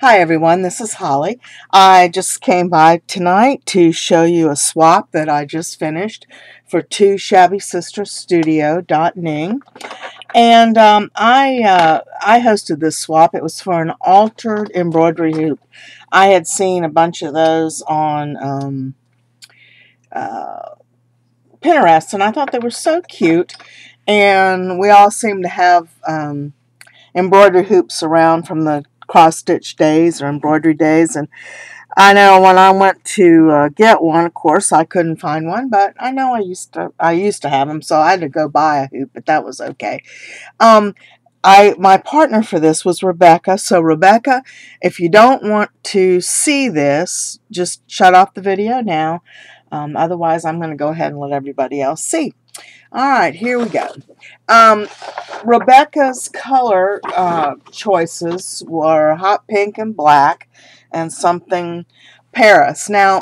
Hi everyone, this is Holly. I just came by tonight to show you a swap that I just finished for Two Shabby Sisters Studio.ning. And I hosted this swap. It was for an altered embroidery hoop. I had seen a bunch of those on Pinterest, and I thought they were so cute. And we all seem to have embroidery hoops around from the cross stitch days or embroidery days, and I know when I went to get one, of course I couldn't find one, but I know I used to have them, so I had to go buy a hoop, but that was okay. um my partner for this was Rebecca. So Rebecca, if you don't want to see this, just shut off the video now. Otherwise I'm going to go ahead and let everybody else see. Alright, here we go. Rebecca's color choices were hot pink and black and something Paris. Now,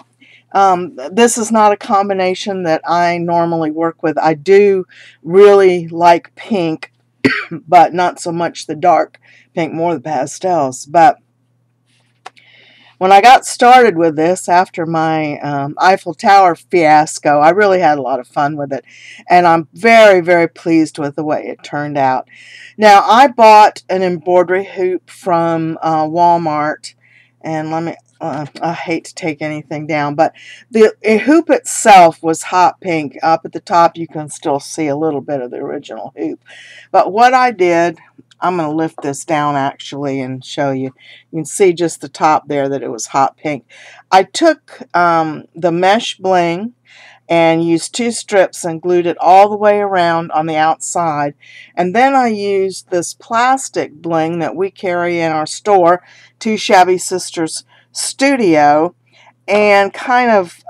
this is not a combination that I normally work with. I do really like pink, but not so much the dark pink, more the pastels. But when I got started with this after my Eiffel Tower fiasco, I really had a lot of fun with it, and I'm very, very pleased with the way it turned out. Now, I bought an embroidery hoop from Walmart, and I hate to take anything down, but the hoop itself was hot pink. Up at the top, you can still see a little bit of the original hoop. But what I did, I'm going to lift this down actually and show you. You can see just the top there that it was hot pink. I took the mesh bling and used 2 strips and glued it all the way around on the outside. And then I used this plastic bling that we carry in our store, Two Shabby Sisters Studio, and kind of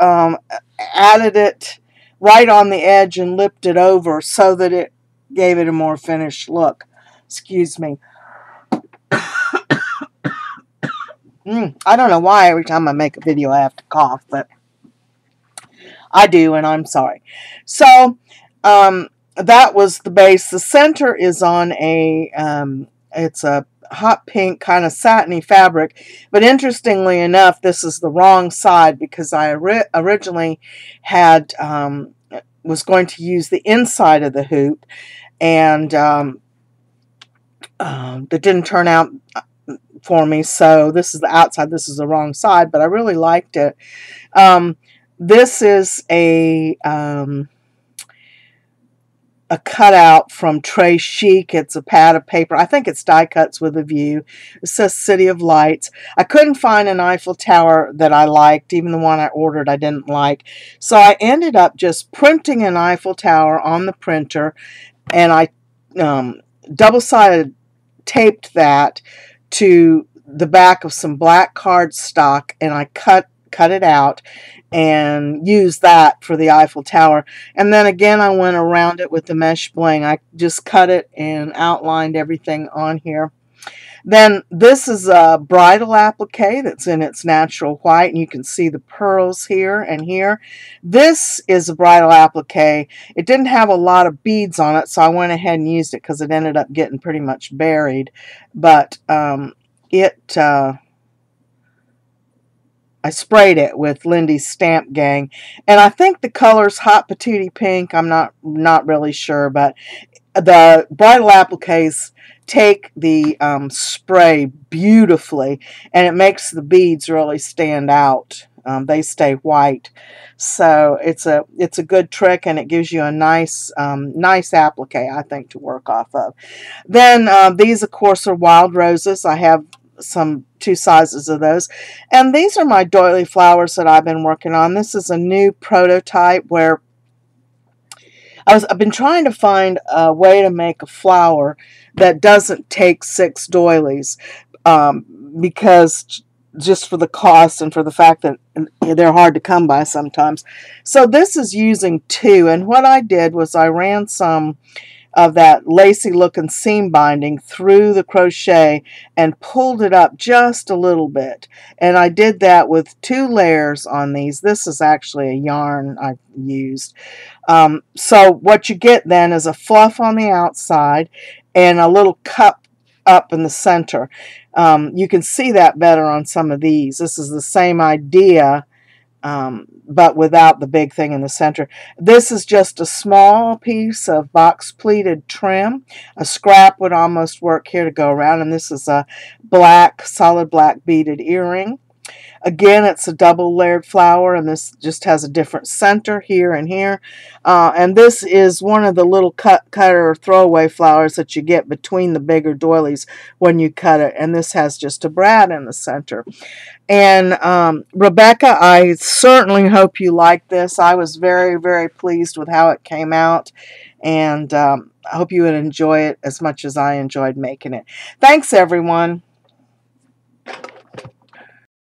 added it right on the edge and lipped it over so that it gave it a more finished look. Excuse me. I don't know why every time I make a video I have to cough, but I do, and I'm sorry. So that was the base. The center is on it's a hot pink kind of satiny fabric, but interestingly enough, this is the wrong side because I originally had was going to use the inside of the hoop, and that didn't turn out for me. So this is the outside. This is the wrong side, but I really liked it. This is a cutout from Tray Chic. It's a pad of paper. I think it's die cuts with a view. It says City of Lights. I couldn't find an Eiffel Tower that I liked. Even the one I ordered I didn't like. So I ended up just printing an Eiffel Tower on the printer, and I double-sided taped that to the back of some black cardstock, and I cut it out and used that for the Eiffel Tower. And then again I went around it with the mesh bling. I just cut it and outlined everything on here. Then this is a bridal applique that's in its natural white, and you can see the pearls here and here. This is a bridal applique. It didn't have a lot of beads on it, so I went ahead and used it because it ended up getting pretty much buried. But I sprayed it with Lindy's Stamp Gang, and I think the color's Hot Patootie Pink. I'm not really sure, but the bridal appliques take the spray beautifully, and it makes the beads really stand out. They stay white, so it's a good trick, and it gives you a nice applique, I think, to work off of. Then these, of course, are wild roses. I have 2 sizes of those, and these are my doily flowers that I've been working on. This is a new prototype where I've been trying to find a way to make a flower that doesn't take 6 doilies, because just for the cost and for the fact that they're hard to come by sometimes. So this is using 2, and what I did was I ran some of that lacy looking seam binding through the crochet and pulled it up just a little bit, and I did that with 2 layers on these. This is actually a yarn I used. So what you get then is a fluff on the outside and a little cup up in the center. You can see that better on some of these. This is the same idea, but without the big thing in the center. This is just a small piece of box pleated trim. A scrap would almost work here to go around, and this is a black, solid black beaded earring. Again, it's a double layered flower, and this just has a different center here and here. And this is one of the little cutter throwaway flowers that you get between the bigger doilies when you cut it. And this has just a brad in the center. And Rebecca, I certainly hope you like this. I was very, very pleased with how it came out. And I hope you would enjoy it as much as I enjoyed making it. Thanks, everyone.